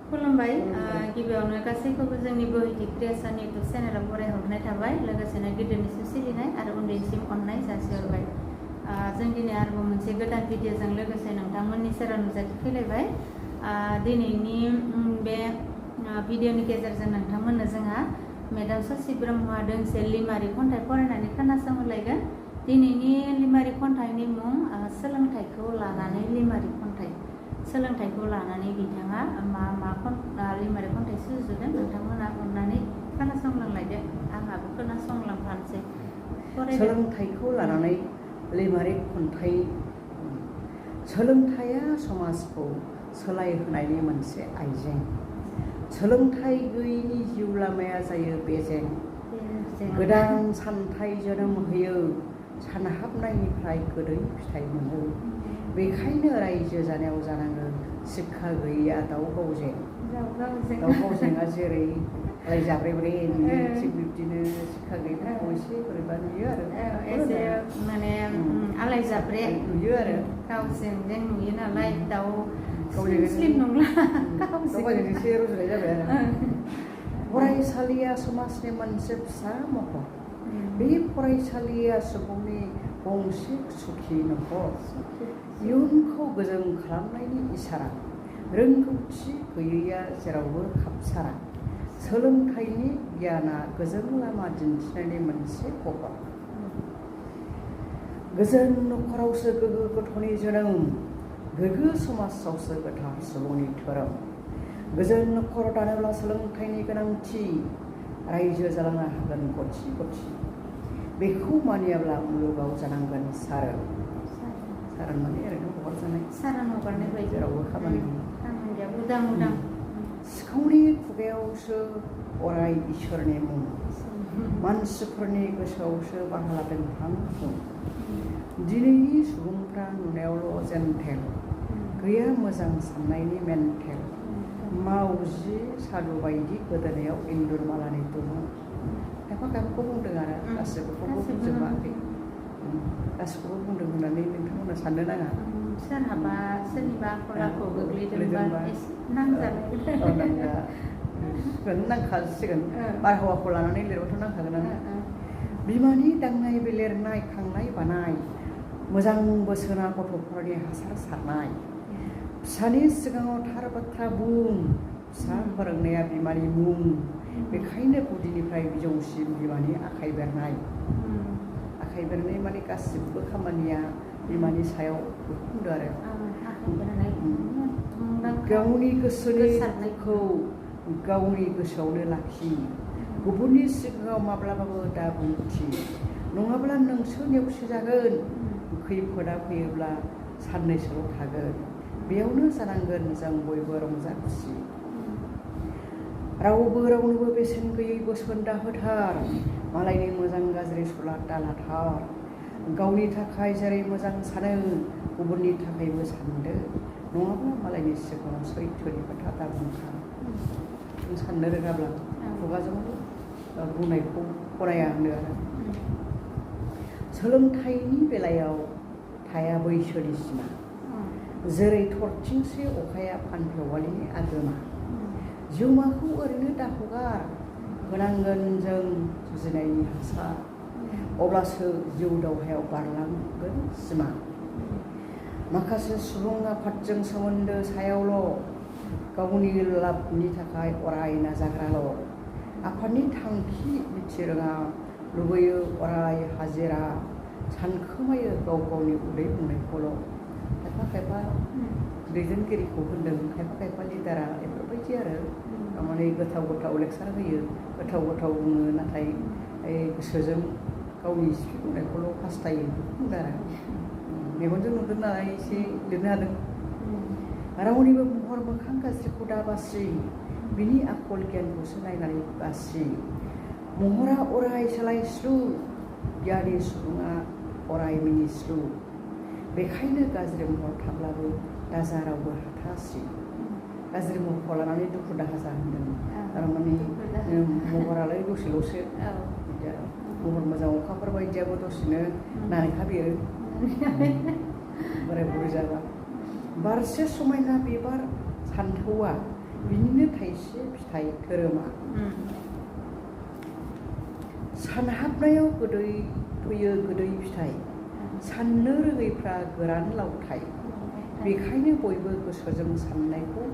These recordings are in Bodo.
खुलुमबाय गिबियावनो गासैखौबो जोंनि बोहैथि क्रिएशन इउटुब चेनेलाव बरायहरनाय थाबाय लोगोसेनो गिदिरनिसिम सिबिनाय आरो उन्दैसिम अननाय जासिहरबाय जों दिनै आरोबाव मोनसे गोदान भिडिअजों लोगोसे नोंथांमोननि सेराव नुजाथिफैलायबाय दिनैनि बे भिडिअनि गेजेरजों नोंथांमोननो जोंहा मेडाम ससि ब्रह्मआ दोंसे लिमारि खन्थाइ फरायनानै खोनासंहोलायगोन दिनैनि लिमारि खन्थाइनि मुं सोलोंथाइखौ लानानै लिमारि खन्थाइ सोलोंथाइखौ लानानै बिथाङा मा लिमारि खन्थाइ सुजुदों नोंथांमोना अननानै खोनासंलांलायदो आंहाबो खोनासंलांफानोसै सोलोंथाइखौ लानानै लिमारि खन्थाइ सोलोंथाइया समाजखौ सोलायहोनायनि मोनसे आइजें सोलोंथाइ गैयैनि जिउ लामाया जायो बेजें गोदान सानथाइ जोनोम होयो सानहाबनायनिफ्राय गोदै फिथाइ मोनो बेखायनो रायजो जानायाव जानांगौ शिक्षा गैयैया दाउ गावजेंआ जेरै जाब्रे नुयो थिग बिब्दिनो शिक्षा गैयैफोरखौ एसे बोरैबा नुयो आरो एसे माने आलाय जाब्रे नुयो आरो गावजें नुयो नालाय दाउ स्लिम नंला गावजेंसो रुजुनाय जाबाय आरो फरायसालिया समाजनि मोनसे फिसा महर बे फरायसालिया सुबुंनि गंसे सुखि नखर इयुनखौ गोजों खालामनायनि इसारा रोंगौथि गैयैया जेरावबो खाबसारा सोलोंथाइनि गियाना गोजों लामा दिन्थिनायनि मोनसे खबर गोजोन नखरावसो गोग्गो गथ'नि जोनोम गोग्गो समाजावसो गोथार सुबुंनि धोरोम गोजोन नखर दानोब्ला सोलोंथाइनि गोनांथि रायजो जालांनो हागोन गथि बेखौ मानियाब्ला मुलुगाव जानांगोन सारोन माने ओरैनो हगारजानाय सारोन हगारनाय बायदि जेरावबो खामानिया उदां सिखावनि खुगायावसो अराय इसोरनि मुं मानसिफोरनि गोसोआवसो बाहा लादों हां दिनैनि सुबुंफ्रा नुनायावल' जेन्थेल गैया मोजां साननायनि मेन्टेल मावजि सादु बायदि गोदोनायाव इन्दुर मालानि दुरुं खायफाखौ बुंदों आरो गासिबोखौबो बुंजोबाखै गासिखौबो बुंदों होननानै नोंथांमोना साननो नाङा सोरहाबा सोरनिबा आखल गोग्लैदोंबा एसे नांखासिगोन बारहावाखौ लानानै लिरबाथ' नांखागोनानो बिमानि दांनाय बिलिरनाय खांनाय बानाय मोजां बोसोना गथ'फोरनि हासार सारनाय फिसानि सिगाङाव थार बाथ्रा बुं फिसा फोरोंनाया बिमानि मुं बेखायनो गुदिनिफ्राय बिजौसिम बिमानि आखाइ बेरनाय माने गासिबो खामानिया बिमानि सायाव बुंदो आरो गावनि गोसोनि सारनायखौ गावनि गोसोआवनो लाखि गुबुननि सिगाङाव माब्लाबाबो दा बुंथि नङाब्ला नोंसो नेवसिजागोन खैफोदा फैयोब्ला साननैसोल' थागोन बेयावनो जानांगोन जों बयबो रंजा खुसि रावबो रावनोबो बेसेन गैयै बोसोन दाहोथार मालायनि मोजां गाज्रि सुला दालाथार गावनि थाखाय जेरै मोजां सानो गुबुननि थाखायबो सानदो नङाब्ला मालायनि सिगाङाव सैथोनि खोथा दा बुंखा जों साननो रोङाब्ला खुगाजों बुंनायखौ फराया होनो आरो सोलोंथाइनि बेलायाव थाया बैसोनि सिमा जेरै थरथिंसे अखाया फानफेवालिनि आगोमा जिउमाखौ ओरैनो दाहगार होनांगोन जों जुजिनायनि हासार अब्लासो जिउ दावहायाव बारलांगोन सिमा माखासे सुबुं आफादजों सोमोन्दो सायावल' गावनि लाबनि थाखाय अराय नाजाग्राल' आफादनि थांखि मिथिरोङा लुबैयो अराय हाजिरा सानखोमायो गावनि उदै बुंनायखौल' खायफा दैदेनगिरिखौ होनदों खायफा लिडारा बेफोरबायदि आरो माने गोथाव लेक्सार होयो गोथाव बुङो नाथाय गोसोजों गावनि बुंनायखौल' हास्थायो बुंदों आरो मेगनजों नुदों नालाय एसे लिरनो हादों रावनिबो महर मोखां गाज्रिखौ दा बासि बिनि आखल गियानखौसो नायनानै बासि महरा अराय सोलायस्लु गियानि सुबुङा अराय मिनिस्लु बेखायनो गाज्रि महर थाब्लाबो दाजा रावबो हाथासि गाज्रि महरखौ लानानै दुखु दाहा जाहोदों थारमाने महरालाय दसेल'सो महर मोजां अखाफोर बायदियाबो दसेनो नारेंखा बेरो बोराय बुरै जाबा बारसे समायना बिबार सानथौआ बिनिनो थाइसे फिथाइ धोरोमा सानहाबनायाव गोदै फैयो गोदै फिथाइ साननो रोङैफ्रा गोरान लावथाइ बेखायनो बयबो गोसोजों साननायखौ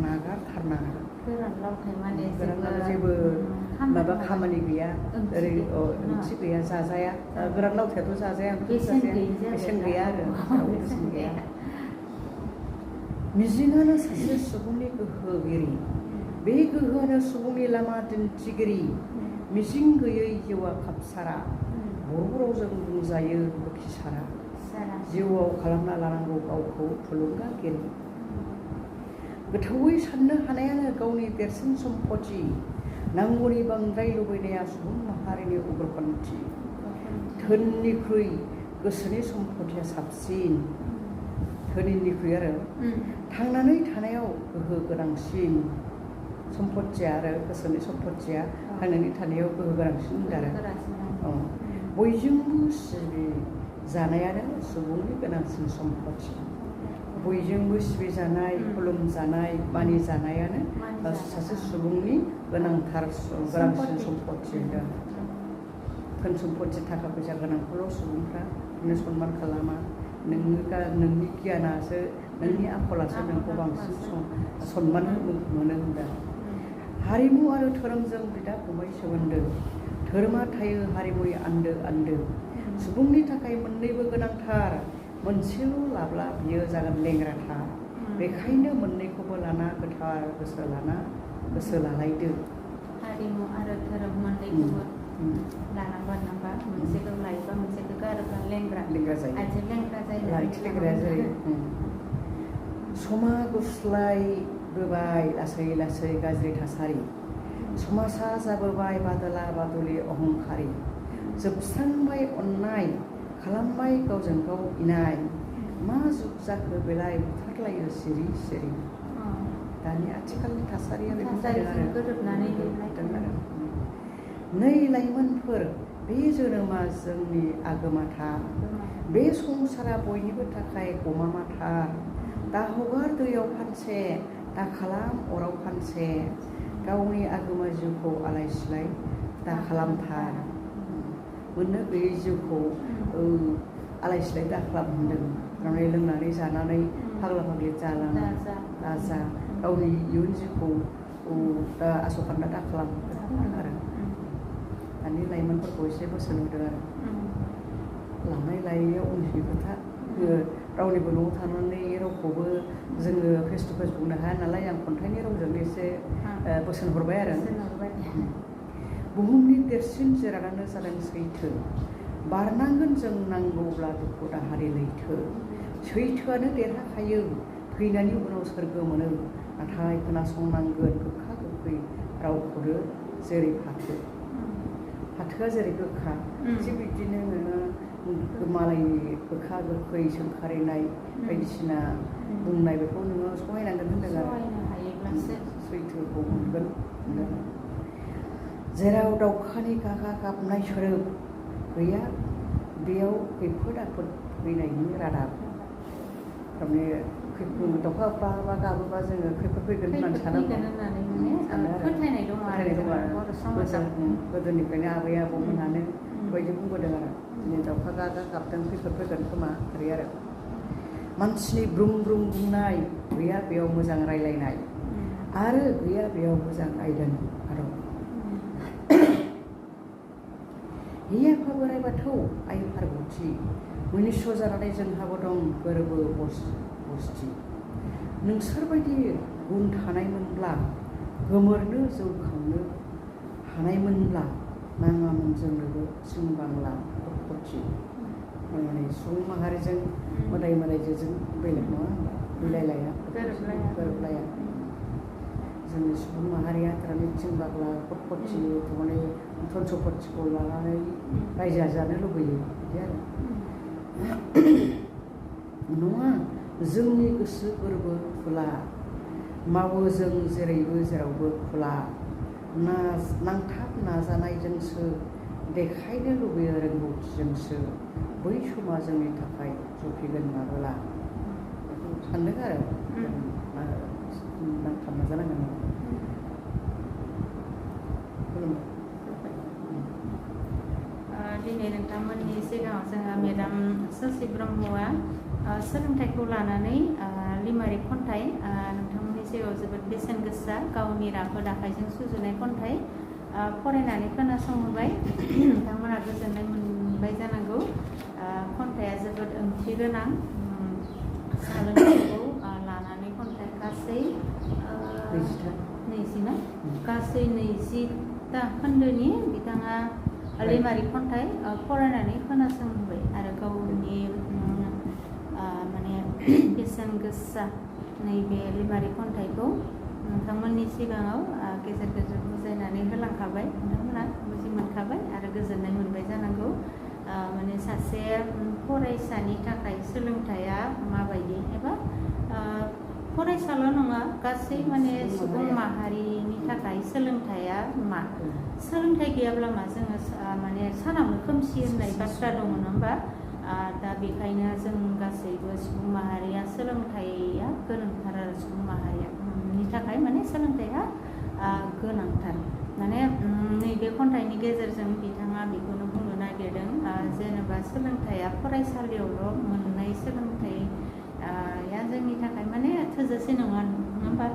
नागारथारनाङा गोरान लावथाइ माने जेबो माबा खामानि गैया ओरै ओंथि गैया जाजाया गोरान लावथायाथ' जाजाया बेसेन गैया आरो बेसेन गैया मिजिङानो सासे सुबुंनि गोहोगिरि बे गोहोआनो सुबुंनि लामा दिन्थिगिरि मिजिं गैयै जिउआ खाबसारा बर' रावजों बुंजायो दुखिसारा जिउआव खालामना लानांगौ गावखौ थुलुंगागिरि गोथौयै साननो हानायानो गावनि देरसिन सम्पति नांगौनि बांद्राय लुबैनाया सुबुं माहारिनि उग्रपन्थि धोननिख्रुइ गोसोनि सम्पतिया साबसिन धोनिनिख्रुइ आरो थांनानै थानायाव गोहो गोनांसिन सम्पतिया आरो गोसोनि सम्पतिया थांनानै थानायाव गोहो गोनांसिन आरो बयजोंबो सिबिजानायानो सुबुंनि गोनांसिन सम्पति बयजोंबो सिबिजानाय खुलुमजानाय मानिजानायानो सासे सुबुंनि गोनांथार गोनांसिन सम्पति होनदों धोन सम्पति थाखा फैसा गोनांखौल' सुबुंफ्रा बिदिनो सनमान खालामा नोंनि गियानासो नोंनि आखलासो नोंखौ बांसिन सनमान मोनो होनदों हारिमु आरो धोरोमजों बिदा फंबाय सोमोन्दो धोरोमा थायो हारिमुनि आन्दो आन्दो सुबुंनि थाखाय मोननैबो गोनांथार मोनसेल' लाब्ला बियो जागोन लेंग्राथार बेखायनो मोननैखौबो लाना गोथार गोसो लालायदो हारिमु आरो धोरोम मोननैखौबो लानांगौ नांबा मोनसेखौ लायोबा मोनसेखौ गारोब्ला लेंग्रा जायो आथिं लेंग्रा जायो आथिं लेंग्रा जायो समा गुस्लायबोबाय लासै लासै गाज्रि थासारि समाजा जाबोबाय बादला बादलि अहंखारि जोबस्रांबाय अननाय खालामबाय गावजों गाव इनाय मा जुग जाखो बेलाय बुथारलायो सिरि सिरि दानि आथिखालनि थासारिया थासारिजों गोरोबनानै आरो नै लाइमोनफोर बे जोनोमा जोंनि आगोमाथा बे संसारा बयनिबो थाखाय गमामाथा दा हगार दैयाव फानसे दा खालाम अराव फानसे गावनि आगोमा जिउखौ आलाय सिलाय दा खालामथार मोननो गैयै जिउखौ आलाय सिलाय दा खालाम होनदों जानाय लोंनानै जानानै फाग्ला फाग्लि जालाङा दाजा गावनि इयुन जिउखौ दा आसखान्दा दा खालाम आरो दानि लाइमोनफोरखौ एसे बोसोन होदों आरो लांनाय लायैयाव उन्दैनि खोथा रावनिबो न'आव थानानै रावखौबो जोङो फेस टु फेस बुंनो हाया नालाय आं खन्थाइनि रावजों एसे बोसोन हरबाय आरो बुहुमनि देरसिन जिरादानो जादों सैथो बारनांगोन जों नांगौब्ला दुखु दाहारि लैथो सैथोआनो देरहाखायो थैनायनि उनाव सोरगो मोनो नाथाय खोनासंनांगोन गोखा गोखै रावखौनो जेरै फाथोआ जेरै गोखा थिग बिदिनो नोङो मालायनि गोखा गोखै सोंखारिनाय बायदिसिना बुंनाय बेखौ नोङो सहायनांगोन होनदों आरो सैथोखौ मोनगोन जेराव दाउखानि गागा गाबनाय सोदोब गैया बेयाव खैफोद आफोद फैनायनि रादाब थारमाने दाउखा बा गाबोबा जोङो खैफोद फैगोन होननानै सानो आरो गोदोनिफ्रायनो आबै आबौमोनहानो बेबायदि बुंबोदों आरो दिनै दाउखा गागा गाबदों खैफोद फैगोन खोमा ओरै आरो मानसिनि ब्रुं ब्रुं बुंनाय गैया बेयाव मोजां रायलायनाय आरो गैया बेयाव मोजां आयदानि आदब हे आफा बोराइ बाथौ आइ पार्बती मनुष्य जानानै जोंहाबो दं गोरबो बस्ति नोंसोरबायदि गुन थानायमोनब्ला गोमोरनो जौखांनो हानायमोनब्ला नाङामोन जोंनोबो सिं बांला कटि माने सुबुं माहारिजों मोदाय मोदायजों बेलेग नङा मिलायलाया गोरोबलाया जोंनि सुबुं माहारिया थारमाने थिं बांला कटि थारमाने धन सम्पतिखौ लानानै रायजो जानो लुबैयो बिदि आरो नङा जोंनि गोसो गोरबो खुला मावो जों जेरैबो जेरावबो खुला नांथाब नाजानायजोंसो देखायनो लुबैयो रोंगौथिजोंसो बै समा जोंनि थाखाय सफैगोन माब्ला बेखौ सानदों आरो नांथाब नाजानांगोन ससि ब्रह्मआ सोलोंथाइखौ लानानै लिमारिक खन्थाइ नोंथांमोननि सिगाङाव जोबोद बेसेन गोसा गावनि राफोद आखाइजों सुजुनाय खन्थाइ फरायनानै खोनासंहोबाय नोंथांमोना गोजोननाय मोनबाय जानांगौ। खन्थाइया जोबोद ओंथि गोनां सोलोंथाइखौ लानानै खन्थाइ गासै 20ता खोन्दोनि बिथाङा लिमारिक खन्थाइ फरायनानै खोनासंहोबाय आरो गावनि माने बेसेन गोसा नैबे लिमारिक खन्थाइखौ नोंथांमोननि सिगाङाव गेजेर गेजेर बुजायनानै होलांखाबाय नोंथांमोना बुजि मोनखाबाय आरो गोजोननाय मोनबाय जानांगौ। माने सासे फरायसानि थाखाय सोलोंथाइया माबायदि एबा फरायसाल' नङा गासै माने सुबुं माहारिनि थाखाय सोलोंथाइया मा सोलोंथाइ गैयाब्ला मा जोङो माने सानावनो खोमसि होननाय बाथ्रा दङ नङा होमबा। दा बेखायनो जों गासैबो सुबुं माहारिया सोलोंथाइया गोनांथार आरो सुबुं माहारिनि थाखाय माने सोलोंथाइया गोनांथार। माने नैबे खन्थाइनि गेजेरजों बिथाङा बेखौनो बुंनो नागिरदों जेनेबा सोलोंथाइया फरायसालियावल' मोननाय सोलोंथाइया जोंनि थाखाय माने थोजासे नङा होमबा।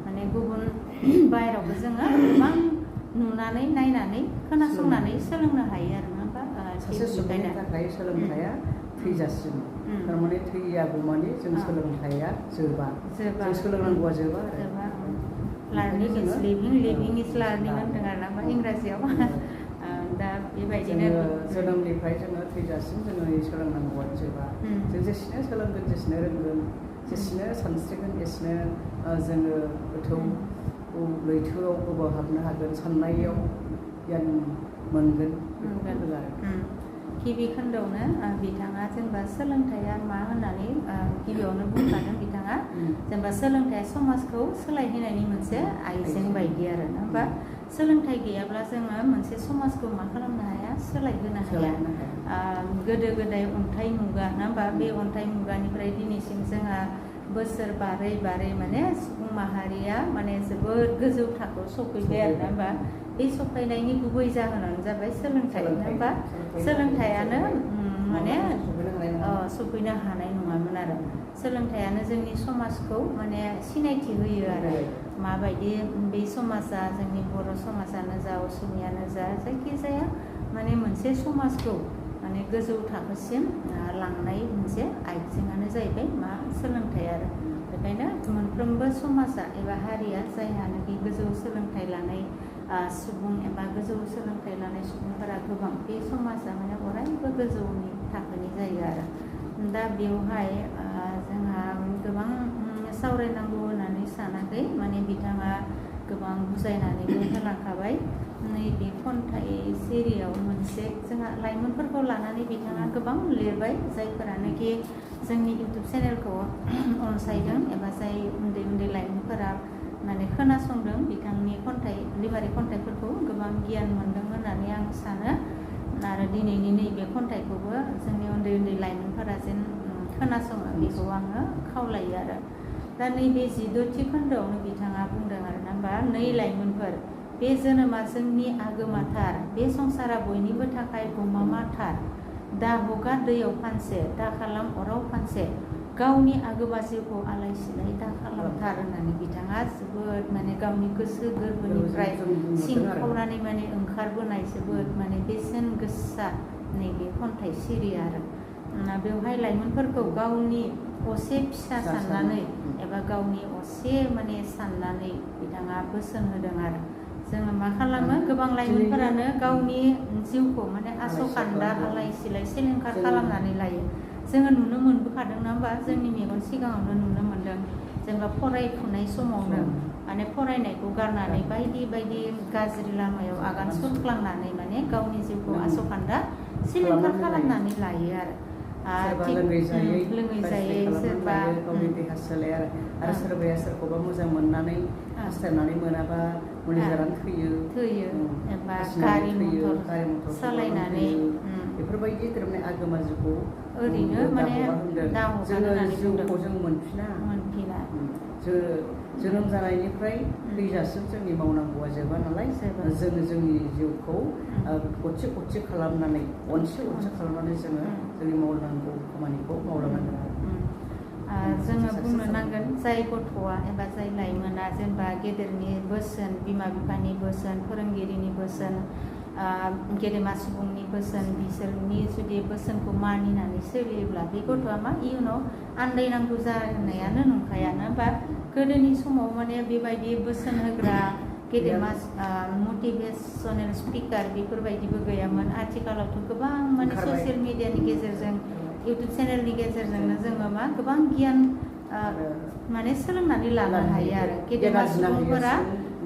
माने गुबुन बाहेरावबो जोङो गोबां नुनानै नायनानै खोनासंनानै सोलोंनो हायो आरो नङा होमबा। सासे सुबुंनि थाखाय सोलोंथाइया थैजासिम थारमाने थैयागौमानि जों सोलोंथाइया जोबा जों सोलोंनांगौआ जोबा लार्निं इज लिभिं लिभिं इज लार्निं होनदों आरो ना इंराजियाव। दा बेबायदिनो जोनोमनिफ्राय जोङो थैजासिम जोङो सोलोंनांगौआ जोबा जों जेसेनो सोलोंगोन जेसेनो रोंगोन जेसेनो सानस्रिगोन एसेनो जोङो गोथौ लैथोआव गोबाव हाबनो हागोन साननायाव गियान मोनगोन बेखौ आरो गिबि खोन्दोआवनो बिथाङा जेनेबा सोलोंथाइया मा होननानै गिबियावनो बुंखादों बिथाङा जेनेबा सोलोंथाइया समाजखौ सोलायहोनायनि मोनसे आइजें बायदि आरो ना होमबा। सोलोंथाइ गैयाब्ला जोङो मोनसे समाजखौ मा खालामनो हाया सोलायहोनो हाया। गोदो गोदाय अन्थाइ मुगा ना होमबा बे अन्थाइ मुगानिफ्राय दिनैसिम जोंहा बोसोर बारै बारै माने सुबुं माहारिया माने जोबोद गोजौ थाखोआव सफैबाय आरो ना होमबा। बे सफैनायनि गुबै जाहोनानो जाबाय सोलोंथाइ नङा होमबा। सोलोंथाइयानो माने सफैनो हानाय नङामोन आरो सोलोंथाइयानो जोंनि समाजखौ माने सिनायथि होयो आरो माबायदि बे समाजा जोंनि बर' समाजानो जा असमियानो जा जायखिजाया माने मोनसे समाजखौ माने गोजौ थाखोसिम लांनाय मोनसे आइजेंआनो जाहैबाय मा सोलोंथाइ आरो बेखायनो मोनफ्रोमबो समाजा एबा हारिया जायहानोखि गोजौ सोलोंथाइ लानाय सुबुं एबा गोजौ सोलोंथाइ लानाय सुबुंफोरा गोबां बे समाजा माने अरायबो गोजौनि थाखोनि जायो आरो दा बेवहाय जोंहा गोबां सावरायनांगौ होननानै सानाखै माने बिथाङा गोबां बुजायनानैबो होलांखाबाय। नैबे खन्थाइ सिरियाव मोनसे जोंहा लाइमोनफोरखौ लानानै बिथाङा गोबां लिरबाय जायफोरानोखि जोंनि इउटुब चेनेलखौ अनसायदों एबा जाय उन्दै उन्दै लाइमोनफोरा माने खोनासंदों बिथांनि खन्थाइ लिमारिक खन्थाइफोरखौ गोबां गियान मोनदों होननानै आं सानो आरो दिनैनि नैबे खन्थाइखौबो जोंनि उन्दै उन्दै लाइमोनफोरा जेन खोनासङो बेखौ आङो खावलायो आरो दा नैबे 16थि खोन्दोआवनो बिथाङा बुंदों आरो ना होमबा नै लाइमोनफोर बे जोनोमा जोंनि आगोमाथार बे संसारा बयनिबो थाखाय गमामाथार दा हगार दैयाव फानसे दा खालाम अराव फानसे गावनि आगोमा जिउखौ आलाय सिलाय दा खालामथार होननानै बिथाङा जोबोद माने गावनि गोसो गोरबोनिफ्राय सिंखावनानै माने ओंखारबोनाय जोबोद माने बेसेन गोसा नैबे खन्थाइ सिरि आरो बेवहाय लाइमोनफोरखौ गावनि असे फिसा साननानै एबा गावनि असे माने साननानै बिथाङा बोसोन होदों आरो जोङो मा खालामो गोबां लाइमोनफोरानो गावनि जिउखौ माने आसखान्दा आलाय सिलाय सिलिंखार खालामनानै लायो। जोङो नुनो मोनबोखादों ना होमबा जोंनि मेगन सिगाङावनो नुनो मोनदों जेनेबा फरायफुनाय समावनो माने फरायनायखौ गारनानै बायदि बायदि गाज्रि लामायाव आगान सुरफ्लांनानै माने गावनि जिउखौ आसखान्दा सिलिंखार खालामनानै लायो आरो लोङै जायै सोरबा गावनि देहा सोलाय आरो सोरबाया सोरखौबा मोजां मोननानै हास्थायनानै मोनाबा मुलि जानानै थैयो एबा गारि मथर सालायनानै बेफोरबायदि थारमाने आगोमा जिउखौ ओरैनो माने जोङो जिउखौ जों मोनफिना जोनोम जानायनिफ्राय थैजासिम जोंनि मावनांगौआ जोबा नालाय जोङो जोंनि जिउखौ गथि गथि खालामनानै अनसे खालामनानै जोङो जोंनि मावनांगौ खामानिखौ मावलांनांगोन जोङो बुंनो नांगोन जाय गथ'आ एबा जाय लाइमोना जेनेबा गेदेरनि बोसोन बिमा बिफानि बोसोन फोरोंगिरिनि बोसोन गेदेमा सुबुंनि बोसोन बिसोरनि जुदि बोसोनखौ मानिनानै सोलियोब्ला बे गथ'आ मा इयुनाव आन्दायनांगौ जानायानो नंखायानो बा गोदोनि समाव माने बेबायदि बोसोन होग्रा गेदेमा मटिभेशनेल स्पिकार बेफोरबायदिबो गैयामोन आथिखालावथ' गोबां माने ससियेल मिडियानि गेजेरजों इउटुब चेनेलनि गेजेरजोंनो जोङो मा गोबां गियान माने सोलोंनानै लानो हायो आरो गेदेमा सुबुंफोरा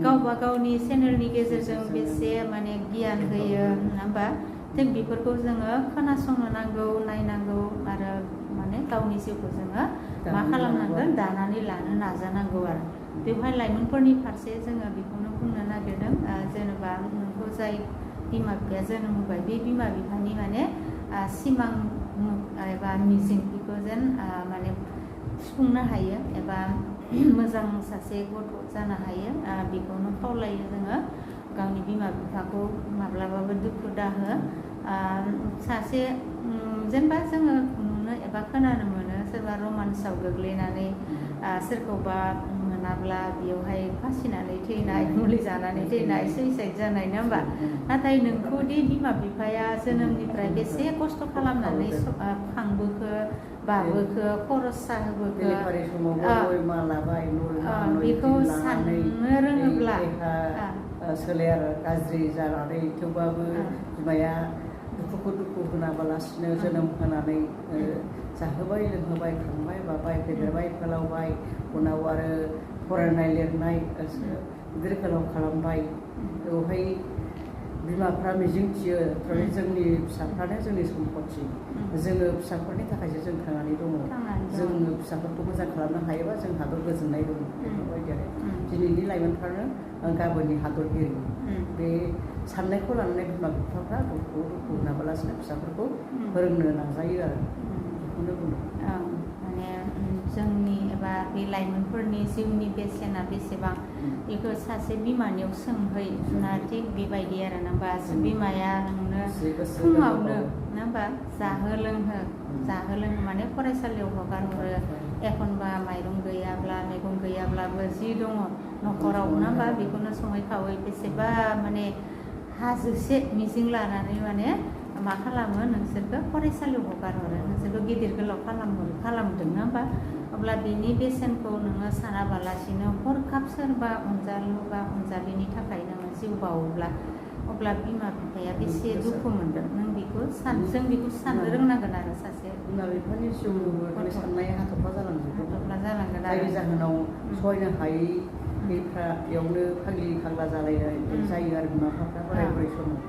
गावबा गावनि चेनेलनि गेजेरजों बेसे माने गियान होयो नङा होमबा थिग बेफोरखौ जोङो खोनासंनो नांगौ नायनांगौ आरो माने गावनि जिउखौ जोङो मा खालामनांगोन दानानै लानो नाजानांगौ आरो बेवहाय लाइमोनफोरनि फारसे जोङो बेखौनो बुंनो नागिरदों जेनेबा नोंखौ जाय बिमा बिफाया जोनोम होबाय बे बिमा बिफानि माने सिमां एबा मिजिं बेखौ जेन माने सुफुंनो हायो एबा मोजां सासे गथ' जानो हायो बेखौनो खावलायो जोङो गावनि बिमा बिफाखौ माब्लाबाबो दुखु दाहो सासे जेनेबा जोङो नुनो एबा खोनानो मोनो सोरबा रमान्सआव गोग्लैनानै सोरखौबा मोनाब्ला बेयावहाय फासिनानै थैनाय मुलि जानानै थैनाय सुइसाइड जानाय नङा होमबा नाथाय नोंखौदि बिमा बिफाया जोनोमनिफ्राय बेसे खस्थ' खालामनानै खांबोखो बाबोखो खरसा होबोखो बेखौ साननो रोङोब्ला सोलेर गाज्रि जानानै थेवबाबो बिमाया दुखु होनाबालासिनो जोनोम होनानै जाहोबाय लोंहोबाय खांबाय बाबाय फेदेरबाय फोलावबाय उनाव आरो फरायनाय लिरनाय गिदिर गोलाव खालामबाय बेवहाय बिमाफ्रा मिजिंथियो जोंनि फिसाफ्रानो जोंनि सम्पति जोङो फिसाफोरनि थाखायसो जों थांनानै दङ जोङो फिसाफोरखौ मोजां खालामनो हायोबा जोंहाबो गोजोननाय दं बेफोरबायदि आरो दिनैनि लाइमोनफ्रानो गाबोननि हादरगिरि बे साननायखौ लानानै बिमा बिफाफ्रा दुखु होनाबालासिनो फिसाफोरखौ फोरोंनो नाजायो आरो बेखौनो बुङो माने जोंनि एबा बे लाइमोनफोरनि जिउनि बेसेना बेसेबां बेखौ सासे बिमानियाव सोंहै थिग बेबायदि आरो ना होमबा बिमाया नोंनो फुङावनो ना होमबा जाहो लोंहो माने फरायसालियाव हगार हरो एखनबा माइरं गैयाब्ला मैगं गैयाब्लाबो जि दङ न'खराव ना होमबा बेखौनो सङै खावै बेसेबा माने हाजोसे मिजिं लानानै माने मा खालामो नोंसोरखौ फरायसालियाव हगार हरो नोंसोरखौ गिदिर गोलाव खालामदों ना होमबा अब्ला बेनि बेसेनखौ नोङो सानाबालासिनो हरखाब सोरबा अनजालु बा अनजालिनि थाखाय नोङो जिउ बावोब्ला अब्ला बिमा बिफाया बेसे दुखु मोनदों नों बेखौ जों बेखौ साननो रोंनांगोन आरो सासे बिमा बिफानि जिउ साननाया हाथफ्ला जालांगोन आरो जायनि जाहोनाव सहायनो हायै बेफ्रा बेयावनो फाग्लि फाग्ला जालायनाय जायो आरो बिमा बिफाफ्रा बोराय बुरै समाव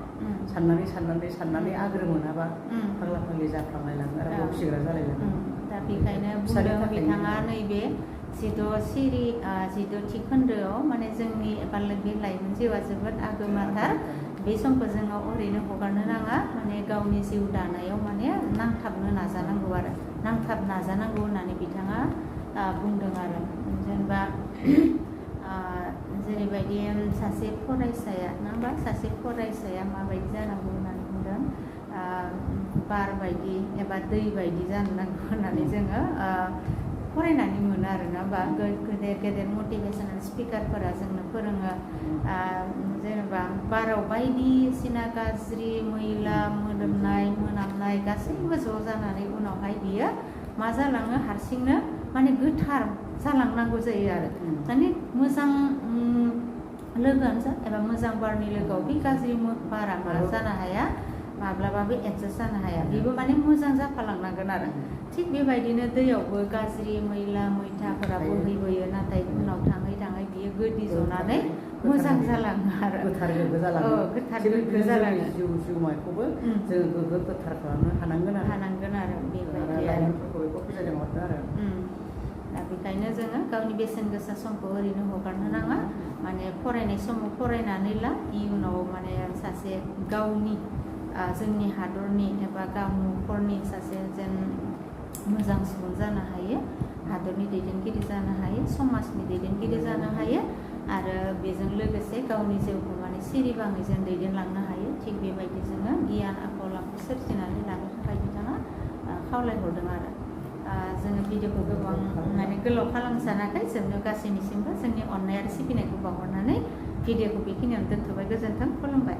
साननानै आग्रो मोनाबा फाग्ला फाग्लि जाफ्लांलायलाङो आरो बखिग्रा जालायलाङो दा बेखायनो बुंदों बिथाङा नैबे जिद'थि खोन्दोआव माने जोंनि एबा बे लाइमोन जिउआ जोबोद आगोमाथार बे समखौ जोङो ओरैनो हगारनो नाङा माने गावनि जिउ दानायाव माने नांथाबनो नाजानांगौ होननानै बिथाङा बुंदों आरो जेनेबा जेरैबायदि सासे फरायसाया माबायदि जानांगौ होननानै बुंदों बार बायदि एबा दै बायदि जानो नांगौ होननानै जोङो फरायनानै मोनो आरोना बा गेदेर मटिभेशनेल स्पिकारफोरा जोंनो फोरोङो जेनेबा बाराव बायदिसिना गाज्रि मैला मोनामनाय गासैबो ज' जानानै उनावहाय बियो मा जालाङो हारसिंनो माने गोथार जालांनांगौ जायो आरो माने मोजां लोगोआनो जा एबा मोजां बारनि लोगोआव बे गाज्रि बारा मा जानो हाया माब्लाबाबो एडजास्ट जानो हाया बेबो माने मोजां जाफालांनांगोन आरो थिग बेबायदिनो दैयावबो गाज्रि मैथाफोरा बोहैबोयो नाथाय उनाव थाङै बियो गोदि जनानै मोजां जालाङो आरो गोथार गोग्गो जालाङो जिउमाखौबो जोङो गोग्गो गोथार खालामनो हानांगोन आरो बेबायदि लाइमोनफोरखौ बेखौ बुजायनो हरदों आरो दा बेखायनो जोङो गावनि बेसेन गोसा समखौ ओरैनो हगारनो नाङा माने फरायनाय समाव फरायनानै ला इयुनाव माने सासे गावनि जोंनि हादरनि एबा गाव न'खरनि सासे जेन मोजां सुबुं जानो हायो हादरनि दैदेनगिरि जानो हायो समाजनि दैदेनगिरि जानो हायो आरो बेजों लोगोसे गावनि जिउखौ माने सिरिबाङै जों दैदेनलांनो हायो थिग बेबायदि जोङो गियान आखल आखु सोरजिनानै लानो थाखाय बिथाङा खावलायहरदों आरो जोङो भिडिअखौ गोबां माने गोलाव खालामजानाखै जोंनो गासैनिसिमबो जोंनि अननाय आरो सिबिनायखौ बावहरनानै भिडिअखौ बेखिनियावनो दोनथ'बाय गोजोन्थों खुलुमबाय